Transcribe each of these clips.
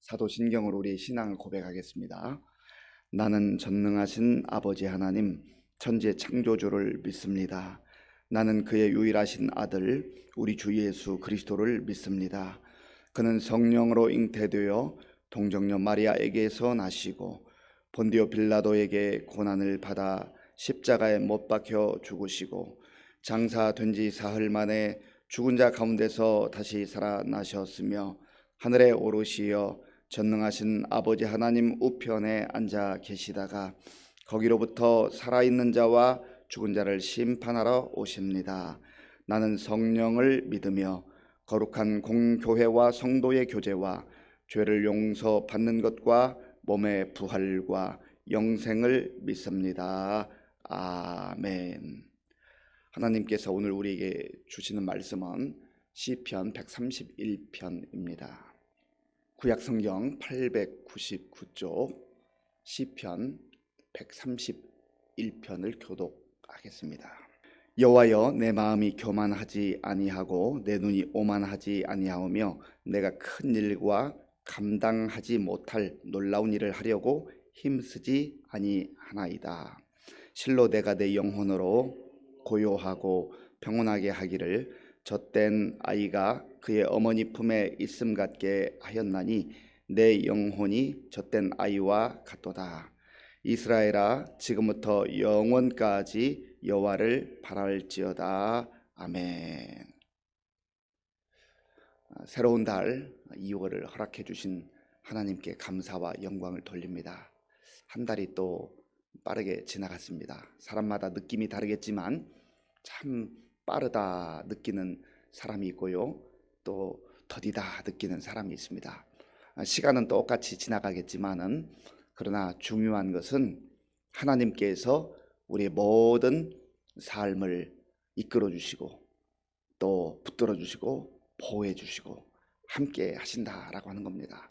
사도신경으로 우리의 신앙을 고백하겠습니다. 나는 전능하신 아버지 하나님, 천지의 창조주를 믿습니다. 나는 그의 유일하신 아들 우리 주 예수 그리스도를 믿습니다. 그는 성령으로 잉태되어 동정녀 마리아에게서 나시고 본디오 빌라도에게 고난을 받아 십자가에 못 박혀 죽으시고 장사된 지 사흘 만에 죽은 자 가운데서 다시 살아나셨으며 하늘에 오르시어 전능하신 아버지 하나님 우편에 앉아 계시다가 거기로부터 살아있는 자와 죽은 자를 심판하러 오십니다. 나는 성령을 믿으며 거룩한 공교회와 성도의 교제와 죄를 용서받는 것과 몸의 부활과 영생을 믿습니다. 아멘. 하나님께서 오늘 우리에게 주시는 말씀은 시편 131편입니다. 구약성경 899쪽 시편 131편을 교독하겠습니다. 여호와여, 내 마음이 교만하지 아니하고 내 눈이 오만하지 아니하오며 내가 큰 일과 감당하지 못할 놀라운 일을 하려고 힘쓰지 아니하나이다. 실로 내가 내 영혼으로 고요하고 평온하게 하기를 젖된 아이가 그의 어머니 품에 있음 같게 하였나니 내 영혼이 젖된 아이와 같도다. 이스라엘아, 지금부터 영원까지 여호와를 바랄지어다. 아멘. 새로운 달 2월을 허락해 주신 하나님께 감사와 영광을 돌립니다. 한 달이 또 빠르게 지나갔습니다. 사람마다 느낌이 다르겠지만 참 빠르다 느끼는 사람이 있고요, 또 더디다 느끼는 사람이 있습니다. 시간은 똑같이 지나가겠지만은 그러나 중요한 것은 하나님께서 우리의 모든 삶을 이끌어 주시고 또 붙들어 주시고 보호해 주시고 함께 하신다라고 하는 겁니다.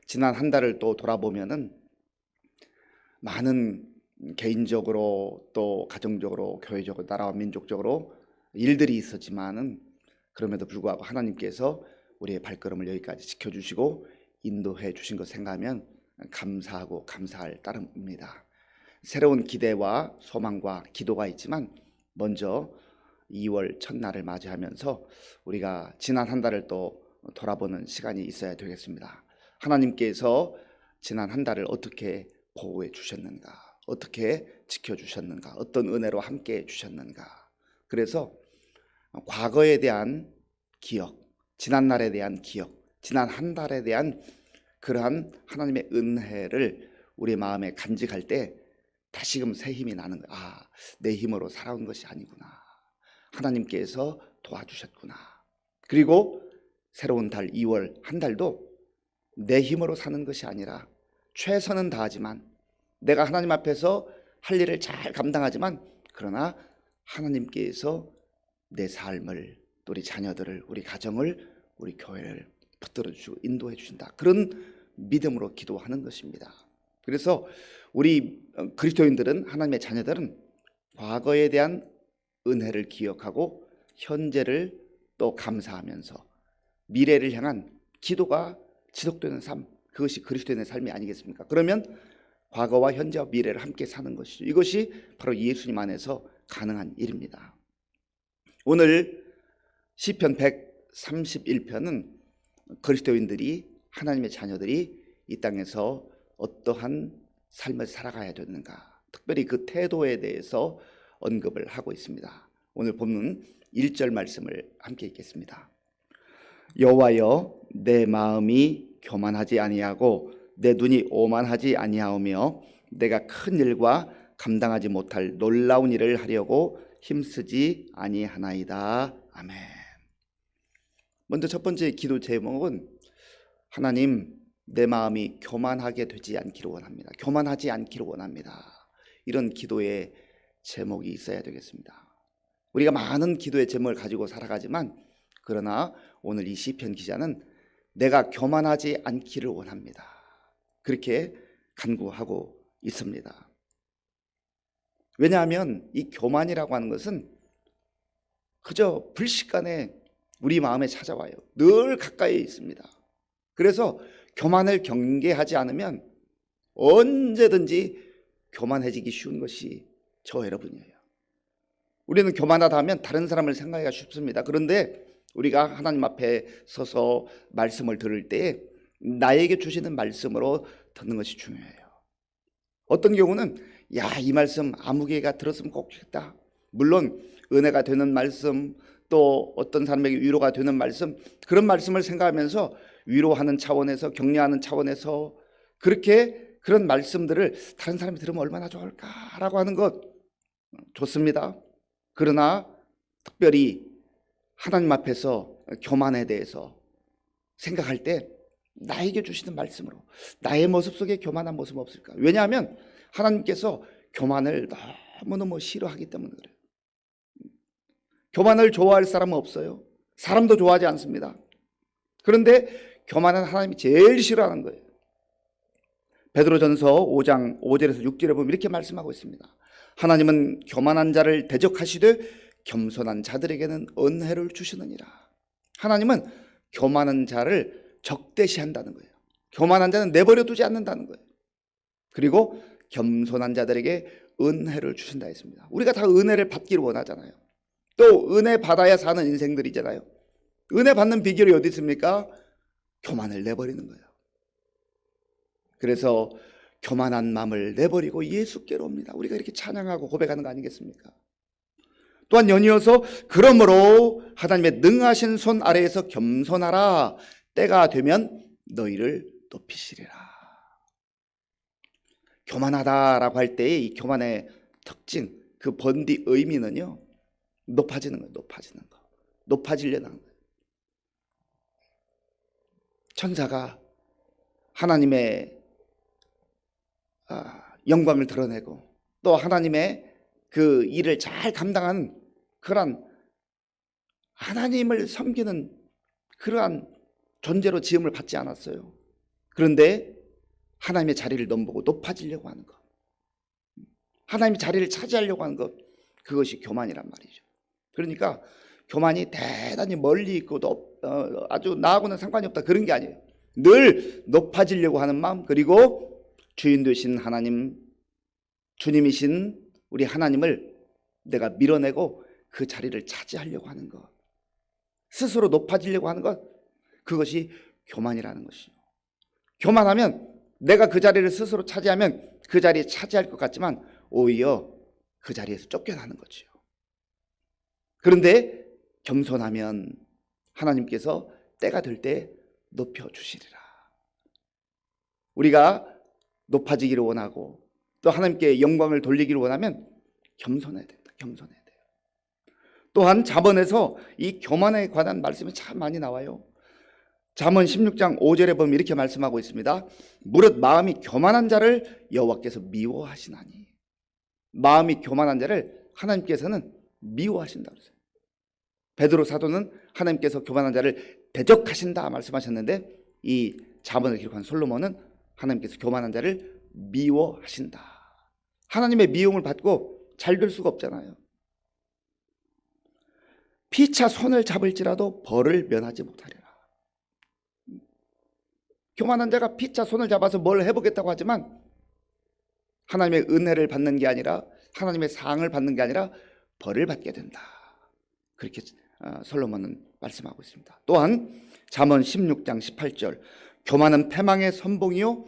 지난 한 달을 또 돌아보면은 많은 개인적으로 또 가정적으로 교회적으로 나라와 민족적으로 일들이 있었지만은 그럼에도 불구하고 하나님께서 우리의 발걸음을 여기까지 지켜주시고 인도해 주신 것 생각하면 감사하고 감사할 따름입니다. 새로운 기대와 소망과 기도가 있지만 먼저 2월 첫날을 맞이하면서 우리가 지난 한 달을 또 돌아보는 시간이 있어야 되겠습니다. 하나님께서 지난 한 달을 어떻게 보호해 주셨는가, 어떻게 지켜주셨는가, 어떤 은혜로 함께 해주셨는가. 그래서 과거에 대한 기억, 지난날에 대한 기억, 지난 한 달에 대한 그러한 하나님의 은혜를 우리 마음에 간직할 때 다시금 새 힘이 나는 거야. 아, 내 힘으로 살아온 것이 아니구나. 하나님께서 도와주셨구나. 그리고 새로운 달 2월 한 달도 내 힘으로 사는 것이 아니라 최선은 다하지만 내가 하나님 앞에서 할 일을 잘 감당하지만 그러나 하나님께서 내 삶을, 또 우리 자녀들을, 우리 가정을, 우리 교회를 붙들어 주시고 인도해 주신다. 그런 믿음으로 기도하는 것입니다. 그래서 우리 그리스도인들은, 하나님의 자녀들은 과거에 대한 은혜를 기억하고 현재를 또 감사하면서 미래를 향한 기도가 지속되는 삶, 그것이 그리스도인의 삶이 아니겠습니까? 그러면 과거와 현재와 미래를 함께 사는 것이죠. 이것이 바로 예수님 안에서 가능한 일입니다. 오늘 시편 131편은 그리스도인들이, 하나님의 자녀들이 이 땅에서 어떠한 삶을 살아가야 되는가, 특별히 그 태도에 대해서 언급을 하고 있습니다. 오늘 본문 1절 말씀을 함께 읽겠습니다. 여호와여, 내 마음이 교만하지 아니하고 내 눈이 오만하지 아니하오며 내가 큰 일과 감당하지 못할 놀라운 일을 하려고 힘쓰지 아니하나이다. 아멘. 먼저 첫 번째 기도 제목은 하나님, 내 마음이 교만하게 되지 않기를 원합니다. 교만하지 않기를 원합니다. 이런 기도의 제목이 있어야 되겠습니다. 우리가 많은 기도의 제목을 가지고 살아가지만 그러나 오늘 이 시편 기자는 내가 교만하지 않기를 원합니다. 그렇게 간구하고 있습니다. 왜냐하면 이 교만이라고 하는 것은 그저 불식간에 우리 마음에 찾아와요. 늘 가까이 있습니다. 그래서 교만을 경계하지 않으면 언제든지 교만해지기 쉬운 것이 저 여러분이에요. 우리는 교만하다 하면 다른 사람을 생각하기가 쉽습니다. 그런데 우리가 하나님 앞에 서서 말씀을 들을 때 나에게 주시는 말씀으로 듣는 것이 중요해요. 어떤 경우는 이 말씀 아무개가 들었으면 꼭 좋겠다. 물론 은혜가 되는 말씀, 또 어떤 사람에게 위로가 되는 말씀, 그런 말씀을 생각하면서 위로하는 차원에서, 격려하는 차원에서 그런 말씀들을 다른 사람이 들으면 얼마나 좋을까라고 하는 것 좋습니다. 그러나 특별히 하나님 앞에서 교만에 대해서 생각할 때 나에게 주시는 말씀으로 나의 모습 속에 교만한 모습 없을까? 왜냐하면 하나님께서 교만을 너무너무 싫어하기 때문에 그래요. 교만을 좋아할 사람은 없어요. 사람도 좋아하지 않습니다. 그런데 교만은 하나님이 제일 싫어하는 거예요. 베드로전서 5장 5절에서 6절에 보면 이렇게 말씀하고 있습니다. 하나님은 교만한 자를 대적하시되 겸손한 자들에게는 은혜를 주시느니라. 하나님은 교만한 자를 적대시한다는 거예요. 교만한 자는 내버려 두지 않는다는 거예요. 그리고 겸손한 자들에게 은혜를 주신다 했습니다. 우리가 다 은혜를 받기를 원하잖아요. 또 은혜 받아야 사는 인생들이잖아요. 은혜 받는 비결이 어디 있습니까? 교만을 내버리는 거예요. 그래서 교만한 마음을 내버리고 예수께로 옵니다. 우리가 이렇게 찬양하고 고백하는 거 아니겠습니까? 또한 연이어서 그러므로 하나님의 능하신 손 아래에서 겸손하라. 때가 되면 너희를 높이시리라. 교만하다라고 할 때의 이 교만의 특징, 그 번디 의미는요, 높아지는 거예요. 높아지려는 거예요. 천사가 하나님의 영광을 드러내고 또 하나님의 그 일을 잘 감당하는 그러한 하나님을 섬기는 그러한 존재로 지음을 받지 않았어요. 그런데 하나님의 자리를 넘보고 높아지려고 하는 것, 하나님의 자리를 차지하려고 하는 것, 그것이 교만이란 말이죠. 그러니까 교만이 대단히 멀리 있고 아주 나하고는 상관이 없다, 그런 게 아니에요. 늘 높아지려고 하는 마음, 그리고 주인 되신 하나님, 주님이신 우리 하나님을 내가 밀어내고 그 자리를 차지하려고 하는 것, 스스로 높아지려고 하는 것, 그것이 교만이라는 것이죠. 교만하면 내가 그 자리를 스스로 차지하면 그 자리에 차지할 것 같지만 오히려 그 자리에서 쫓겨나는 거죠. 그런데 겸손하면 하나님께서 때가 될 때 높여주시리라. 우리가 높아지기를 원하고 또 하나님께 영광을 돌리기를 원하면 겸손해야 됩니다. 겸손해야 돼요. 또한 잠언에서 이 교만에 관한 말씀이 참 많이 나와요. 잠언 16장 5절에 보면 이렇게 말씀하고 있습니다. 무릇 마음이 교만한 자를 여호와께서 미워하시나니. 마음이 교만한 자를 하나님께서는 미워하신다고 했어요. 베드로 사도는 하나님께서 교만한 자를 대적하신다 말씀하셨는데, 이 잠언을 기록한 솔로몬은 하나님께서 교만한 자를 미워하신다. 하나님의 미움을 받고 잘 될 수가 없잖아요. 피차 손을 잡을지라도 벌을 면하지 못하리라. 교만한 자가 피차 손을 잡아서 뭘 해보겠다고 하지만 하나님의 은혜를 받는 게 아니라, 하나님의 사항을 받는 게 아니라 벌을 받게 된다. 그렇게 솔로몬은 말씀하고 있습니다. 또한 잠언 16장 18절, 교만은 패망의 선봉이요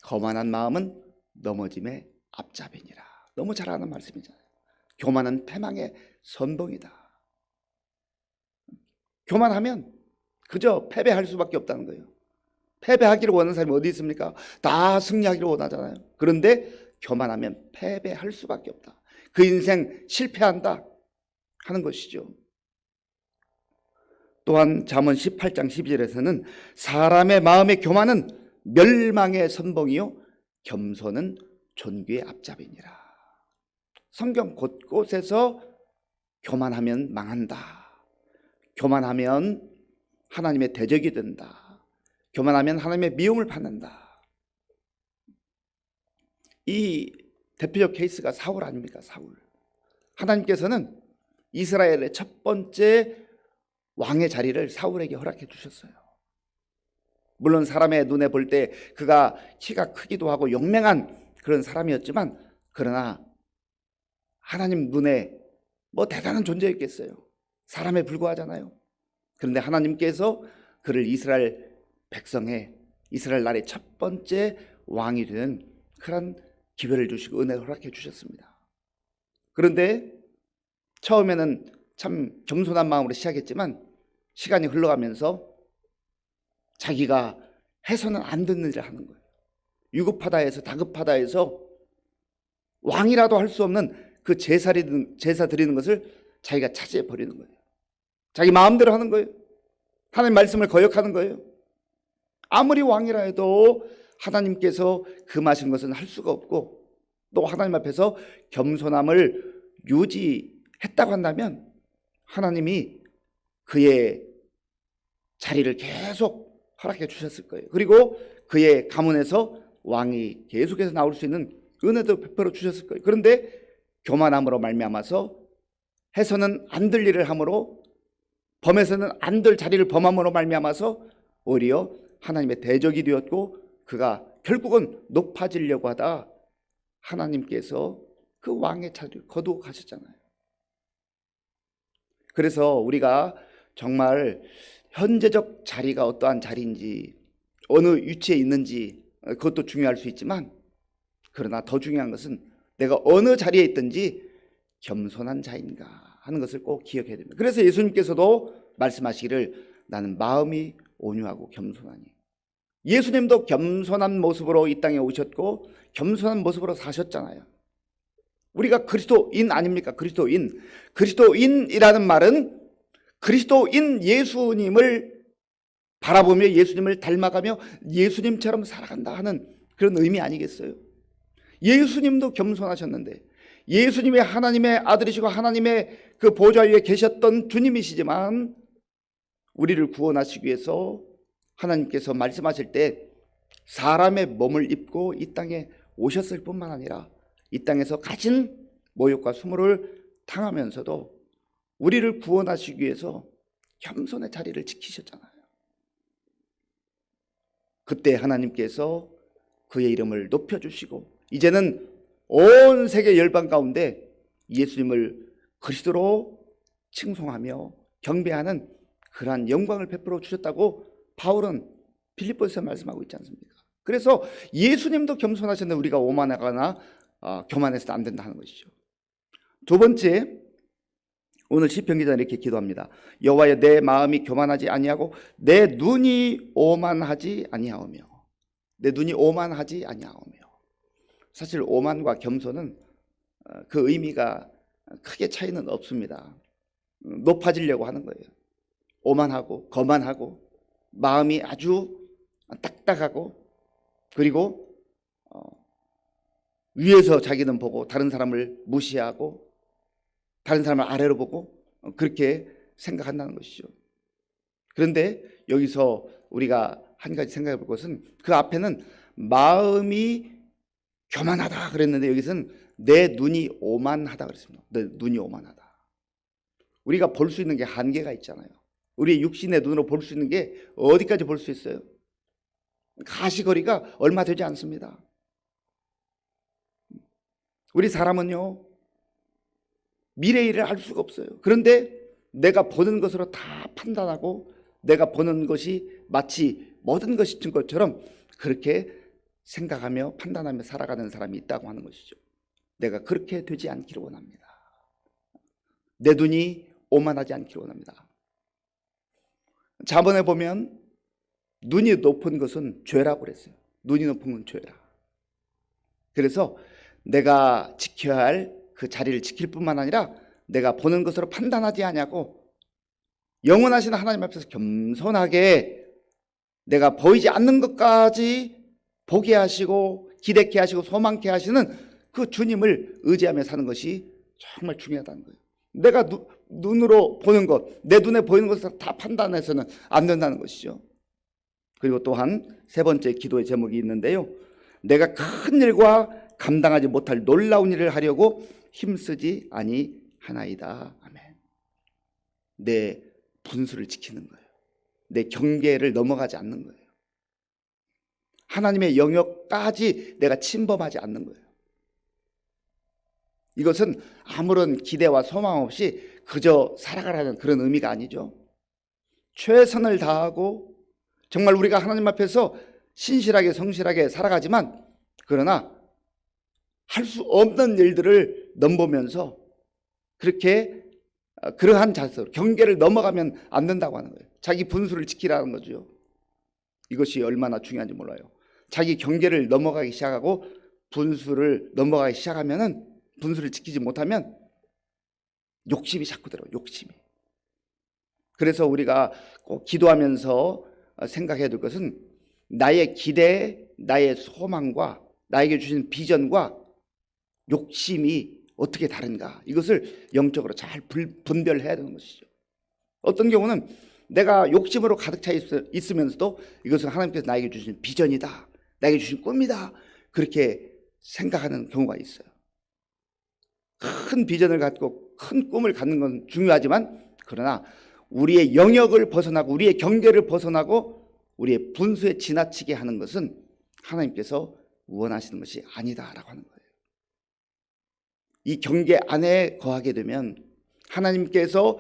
거만한 마음은 넘어짐의 앞잡이니라. 너무 잘 아는 말씀이잖아요. 교만은 패망의 선봉이다. 교만하면 그저 패배할 수밖에 없다는 거예요. 패배하기를 원하는 사람이 어디 있습니까? 다 승리하기를 원하잖아요. 그런데 교만하면 패배할 수밖에 없다. 그 인생 실패한다 하는 것이죠. 또한 잠언 18장 12절에서는 사람의 마음의 교만은 멸망의 선봉이요 겸손은 존귀의 앞잡이니라. 성경 곳곳에서 교만하면 망한다, 교만하면 하나님의 대적이 된다, 교만하면 하나님의 미움을 받는다. 이 대표적 케이스가 사울 아닙니까? 사울. 하나님께서는 이스라엘의 첫 번째 왕의 자리를 사울에게 허락해 주셨어요. 물론 사람의 눈에 볼 때 그가 키가 크기도 하고 용맹한 그런 사람이었지만, 그러나 하나님 눈에 뭐 대단한 존재였겠어요. 사람에 불과하잖아요. 그런데 하나님께서 그를 이스라엘 백성의, 이스라엘 나라의 첫 번째 왕이 되는 그런 기회를 주시고 은혜를 허락해 주셨습니다. 그런데 처음에는 참 겸손한 마음으로 시작했지만 시간이 흘러가면서 자기가 해서는 안 되는 일을 하는 거예요. 유급하다 해서 다급하다 해서 왕이라도 할 수 없는 그 제사 드리는 것을 자기가 차지해 버리는 거예요. 자기 마음대로 하는 거예요. 하나님 말씀을 거역하는 거예요. 아무리 왕이라 해도 하나님께서 금하신 것은 할 수가 없고, 또 하나님 앞에서 겸손함을 유지했다고 한다면 하나님이 그의 자리를 계속 허락해 주셨을 거예요. 그리고 그의 가문에서 왕이 계속해서 나올 수 있는 은혜도 베풀어 주셨을 거예요. 그런데 교만함으로 말미암아서 해서는 안 될 일을 함으로, 범해서는 안 될 자리를 범함으로 말미암아서 오히려 하나님의 대적이 되었고, 그가 결국은 높아지려고 하다 하나님께서 그 왕의 자리를 거두어 가셨잖아요. 그래서 우리가 정말 현재적 자리가 어떠한 자리인지, 어느 위치에 있는지 그것도 중요할 수 있지만, 그러나 더 중요한 것은 내가 어느 자리에 있든지 겸손한 자인가 하는 것을 꼭 기억해야 됩니다. 그래서 예수님께서도 말씀하시기를 나는 마음이 온유하고 겸손하니. 예수님도 겸손한 모습으로 이 땅에 오셨고 겸손한 모습으로 사셨잖아요. 우리가 그리스도인 아닙니까? 그리스도인이라는 말은 그리스도인 예수님을 바라보며 예수님을 닮아가며 예수님처럼 살아간다 하는 그런 의미 아니겠어요? 예수님도 겸손하셨는데, 예수님이 하나님의 아들이시고 하나님의 그 보좌 위에 계셨던 주님이시지만, 우리를 구원하시기 위해서 하나님께서 말씀하실 때 사람의 몸을 입고 이 땅에 오셨을 뿐만 아니라 이 땅에서 가진 모욕과 수모를 당하면서도 우리를 구원하시기 위해서 겸손의 자리를 지키셨잖아요. 그때 하나님께서 그의 이름을 높여주시고 이제는 온 세계 열방 가운데 예수님을 그리스도로 칭송하며 경배하는 그러한 영광을 베풀어 주셨다고 바울은 빌립보서에 말씀하고 있지 않습니까? 그래서 예수님도 겸손하셨는데 우리가 오만하거나 교만해서는 안 된다는 것이죠. 두 번째, 오늘 시편 기자는 이렇게 기도합니다. 여호와여, 내 마음이 교만하지 아니하고 내 눈이 오만하지 아니하오며. 내 눈이 오만하지 아니하오며. 사실 오만과 겸손은 그 의미가 크게 차이는 없습니다. 높아지려고 하는 거예요. 오만하고 거만하고 마음이 아주 딱딱하고, 그리고 위에서 자기는 보고 다른 사람을 무시하고 다른 사람을 아래로 보고 그렇게 생각한다는 것이죠. 그런데 여기서 우리가 한 가지 생각해 볼 것은, 그 앞에는 마음이 교만하다 그랬는데 여기서는 내 눈이 오만하다 그랬습니다. 내 눈이 오만하다. 우리가 볼 수 있는 게 한계가 있잖아요. 우리의 육신의 눈으로 볼 수 있는 게 어디까지 볼 수 있어요? 가시거리가 얼마 되지 않습니다. 우리 사람은요, 미래 일을 알 수가 없어요. 그런데 내가 보는 것으로 다 판단하고 내가 보는 것이 마치 모든 것인 것처럼 그렇게 생각하며 판단하며 살아가는 사람이 있다고 하는 것이죠. 내가 그렇게 되지 않기를 원합니다. 내 눈이 오만하지 않기를 원합니다. 자본에 보면 눈이 높은 것은 죄라고 그랬어요. 눈이 높은 건 죄라. 그래서 내가 지켜야 할 그 자리를 지킬 뿐만 아니라 내가 보는 것으로 판단하지 아니하고 영원하신 하나님 앞에서 겸손하게 내가 보이지 않는 것까지 보게 하시고 기대케 하시고 소망케 하시는 그 주님을 의지하며 사는 것이 정말 중요하다는 거예요. 내가 눈으로 보는 것, 내 눈에 보이는 것을 다 판단해서는 안 된다는 것이죠. 그리고 또한 세 번째 기도의 제목이 있는데요. 내가 큰 일과 감당하지 못할 놀라운 일을 하려고 힘쓰지 아니하나이다. 아멘. 내 분수를 지키는 거예요. 내 경계를 넘어가지 않는 거예요. 하나님의 영역까지 내가 침범하지 않는 거예요. 이것은 아무런 기대와 소망 없이 그저 살아가라는 그런 의미가 아니죠. 최선을 다하고 정말 우리가 하나님 앞에서 신실하게 성실하게 살아가지만, 그러나 할 수 없는 일들을 넘보면서 그렇게 그러한 자세로 경계를 넘어가면 안 된다고 하는 거예요. 자기 분수를 지키라는 거죠. 이것이 얼마나 중요한지 몰라요. 자기 경계를 넘어가기 시작하고 분수를 넘어가기 시작하면은, 분수를 지키지 못하면 욕심이 자꾸 들어요. 욕심이. 그래서 우리가 꼭 기도하면서 생각해야 될 것은 나의 기대, 나의 소망과 나에게 주신 비전과 욕심이 어떻게 다른가, 이것을 영적으로 잘 분별해야 되는 것이죠. 어떤 경우는 내가 욕심으로 가득 차 있으면서도 이것은 하나님께서 나에게 주신 비전이다, 나에게 주신 꿈이다, 그렇게 생각하는 경우가 있어요. 큰 비전을 갖고 큰 꿈을 갖는 건 중요하지만, 그러나 우리의 영역을 벗어나고 우리의 경계를 벗어나고 우리의 분수에 지나치게 하는 것은 하나님께서 원하시는 것이 아니다라고 하는 거예요. 이 경계 안에 거하게 되면, 하나님께서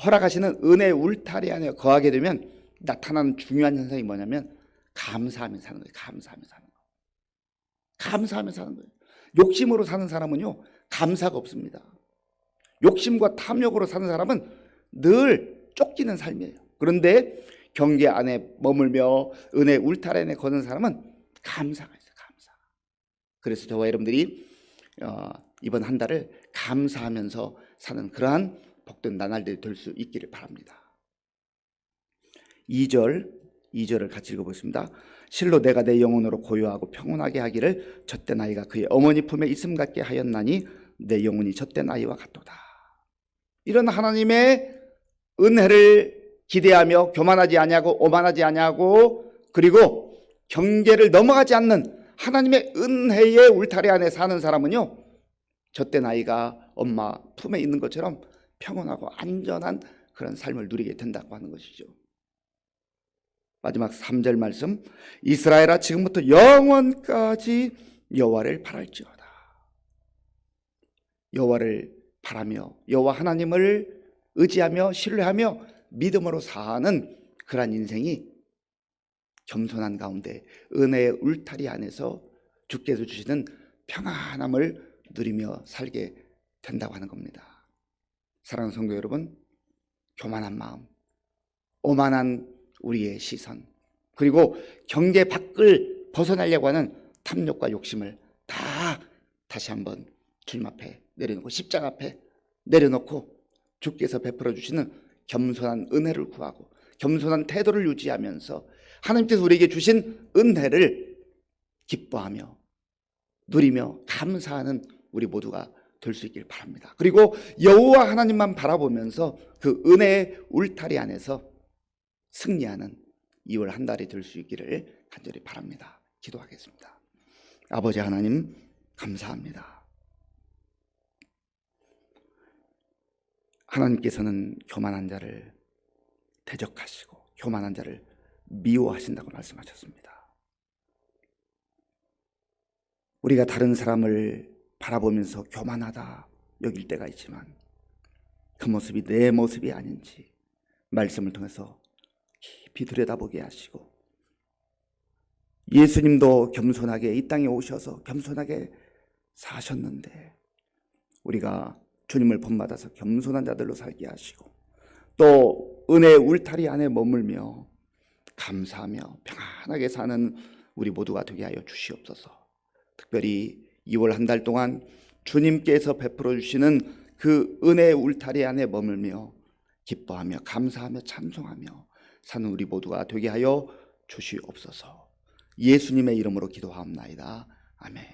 허락하시는 은혜의 울타리 안에 거하게 되면 나타나는 중요한 현상이 뭐냐면 감사하며 사는 거예요. 감사하며 사는 거예요. 감사하며 사는 거예요. 욕심으로 사는 사람은요, 감사가 없습니다. 욕심과 탐욕으로 사는 사람은 늘 쫓기는 삶이에요. 그런데 경계 안에 머물며 은혜 울타리 안에 거는 사람은 감사가 있어요. 감사. 그래서 저와 여러분들이 이번 한 달을 감사하면서 사는 그러한 복된 나날들이 될 수 있기를 바랍니다. 2절을 같이 읽어보겠습니다. 실로 내가 내 영혼으로 고요하고 평온하게 하기를 젖된 아이가 그의 어머니 품에 있음 같게 하였나니 내 영혼이 젖된 아이와 같도다. 이런 하나님의 은혜를 기대하며 교만하지 아니하고 오만하지 아니하고 그리고 경계를 넘어가지 않는 하나님의 은혜의 울타리 안에 사는 사람은요, 젖된 아이가 엄마 품에 있는 것처럼 평온하고 안전한 그런 삶을 누리게 된다고 하는 것이죠. 마지막 3절 말씀, 이스라엘아 지금부터 영원까지 여호와를 바랄지어다. 여호와를 바라며 여호와 하나님을 의지하며 신뢰하며 믿음으로 사는 그러한 인생이 겸손한 가운데 은혜의 울타리 안에서 주께서 주시는 평안함을 누리며 살게 된다고 하는 겁니다. 사랑하는 성도 여러분, 교만한 마음, 오만한 우리의 시선, 그리고 경계 밖을 벗어나려고 하는 탐욕과 욕심을 다시 한번 주님 앞에 내려놓고 십자가 앞에 내려놓고 주께서 베풀어 주시는 겸손한 은혜를 구하고 겸손한 태도를 유지하면서 하나님께서 우리에게 주신 은혜를 기뻐하며 누리며 감사하는 우리 모두가 될 수 있길 바랍니다. 그리고 여호와 하나님만 바라보면서 그 은혜의 울타리 안에서 승리하는 2월 한 달이 될 수 있기를 간절히 바랍니다. 기도하겠습니다. 아버지 하나님, 감사합니다. 하나님께서는 교만한 자를 대적하시고 교만한 자를 미워하신다고 말씀하셨습니다. 우리가 다른 사람을 바라보면서 교만하다 여길 때가 있지만 그 모습이 내 모습이 아닌지 말씀을 통해서 깊이 들여다보게 하시고, 예수님도 겸손하게 이 땅에 오셔서 겸손하게 사셨는데 우리가 주님을 본받아서 겸손한 자들로 살게 하시고 또 은혜의 울타리 안에 머물며 감사하며 평안하게 사는 우리 모두가 되게 하여 주시옵소서. 특별히 2월 한 달 동안 주님께서 베풀어 주시는 그 은혜의 울타리 안에 머물며 기뻐하며 감사하며 찬송하며 사는 우리 모두가 되게 하여 주시옵소서. 예수님의 이름으로 기도하옵나이다. 아멘.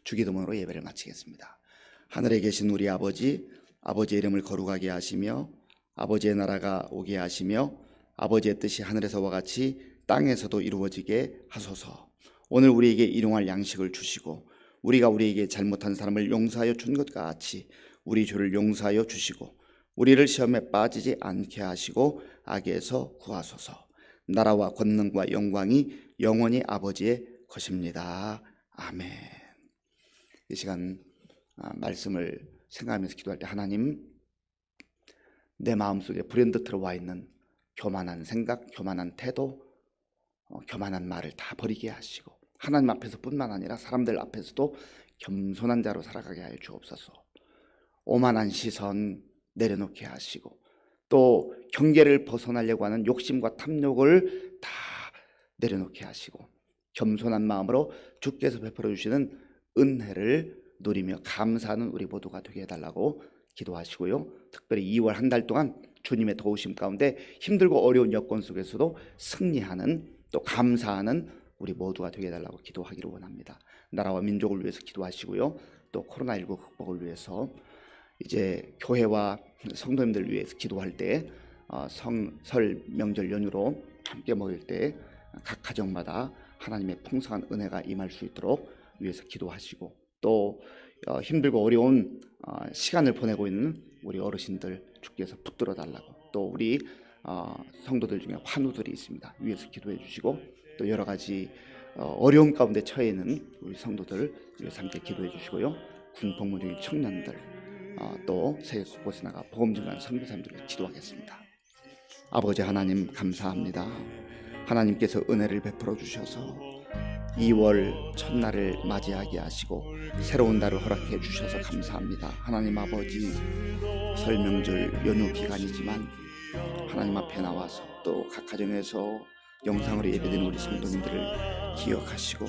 주기도문으로 예배를 마치겠습니다. 하늘에 계신 우리 아버지, 아버지의 이름을 거룩하게 하시며 아버지의 나라가 오게 하시며 아버지의 뜻이 하늘에서와 같이 땅에서도 이루어지게 하소서. 오늘 우리에게 일용할 양식을 주시고 우리가 우리에게 잘못한 사람을 용서하여 준 것 같이 우리 죄를 용서하여 주시고 우리를 시험에 빠지지 않게 하시고 악에서 구하소서. 나라와 권능과 영광이 영원히 아버지의 것입니다. 아멘. 이 시간 말씀을 생각하면서 기도할 때 하나님, 내 마음속에 불현듯 들어와 있는 교만한 생각, 교만한 태도, 교만한 말을 다 버리게 하시고 하나님 앞에서 뿐만 아니라 사람들 앞에서도 겸손한 자로 살아가게 하여 주옵소서. 오만한 시선 내려놓게 하시고 또 경계를 벗어나려고 하는 욕심과 탐욕을 다 내려놓게 하시고 겸손한 마음으로 주께서 베풀어 주시는 은혜를 누리며 감사하는 우리 모두가 되게 해달라고 기도하시고요. 특별히 2월 한 달 동안 주님의 도우심 가운데 힘들고 어려운 여건 속에서도 승리하는 또 감사하는 우리 모두가 되게 해달라고 기도하기를 원합니다. 나라와 민족을 위해서 기도하시고요. 또 코로나19 극복을 위해서 이제 교회와 성도님들 위해서 기도할 때 설 명절 연휴로 함께 먹을 때 각 가정마다 하나님의 풍성한 은혜가 임할 수 있도록 위해서 기도하시고 또 힘들고 어려운 시간을 보내고 있는 우리 어르신들 주께서 붙들어 달라고 또 우리 성도들 중에 환우들이 있습니다. 위해서 기도해 주시고 또 여러 가지 어려움 가운데 처해 있는 우리 성도들 위해서 함께 기도해 주시고요. 군 복무 중인 청년들 또 세계 곳곳에 나가 복음 전하는 선교사님들을 기도하겠습니다. 아버지 하나님 감사합니다. 하나님께서 은혜를 베풀어 주셔서 2월 첫날을 맞이하게 하시고 새로운 달을 허락해 주셔서 감사합니다. 하나님 아버지, 설 명절 연휴 기간이지만 하나님 앞에 나와서 또 각 가정에서 영상으로 예배드리는 우리 성도님들을 기억하시고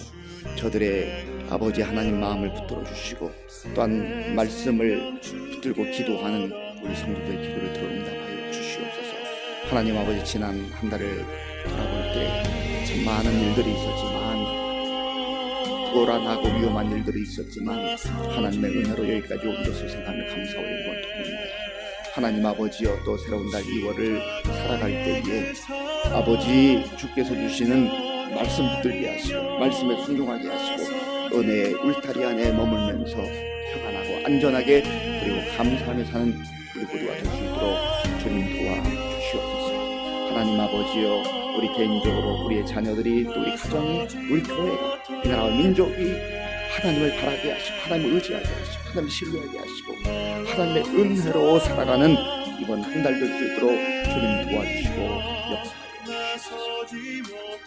저들의 아버지 하나님 마음을 붙들어 주시고 또한 말씀을 붙들고 기도하는 우리 성도들의 기도를 들어응답하여 주시옵소서. 하나님 아버지, 지난 한 달을 돌아볼 때 참 많은 일들이 있었지만 불안하고 위험한 일들이 있었지만 하나님의 은혜로 여기까지 온 것을 생각하며 감사와 영광을 드립니다. 하나님 아버지여, 또 새로운 달 2월을 살아갈 때에 아버지 주께서 주시는 말씀 붙들게 하시고 말씀에 순종하게 하시고 은혜의 울타리 안에 머물면서 평안하고 안전하게 그리고 감사하며 사는 우리 모두가 될 수 있도록 주님 도와주시옵소서. 하나님 아버지여, 우리 개인적으로 우리의 자녀들이 또 우리 가정이 우리 교회가 이 나라와 민족이 하나님을 바라게 하시고 하나님을 의지하게 하시고 하나님을 신뢰하게 하시고 하나님의 은혜로 살아가는 이번 한 달 될 수 있도록 주님 도와주시고 역사하여 주시옵소서.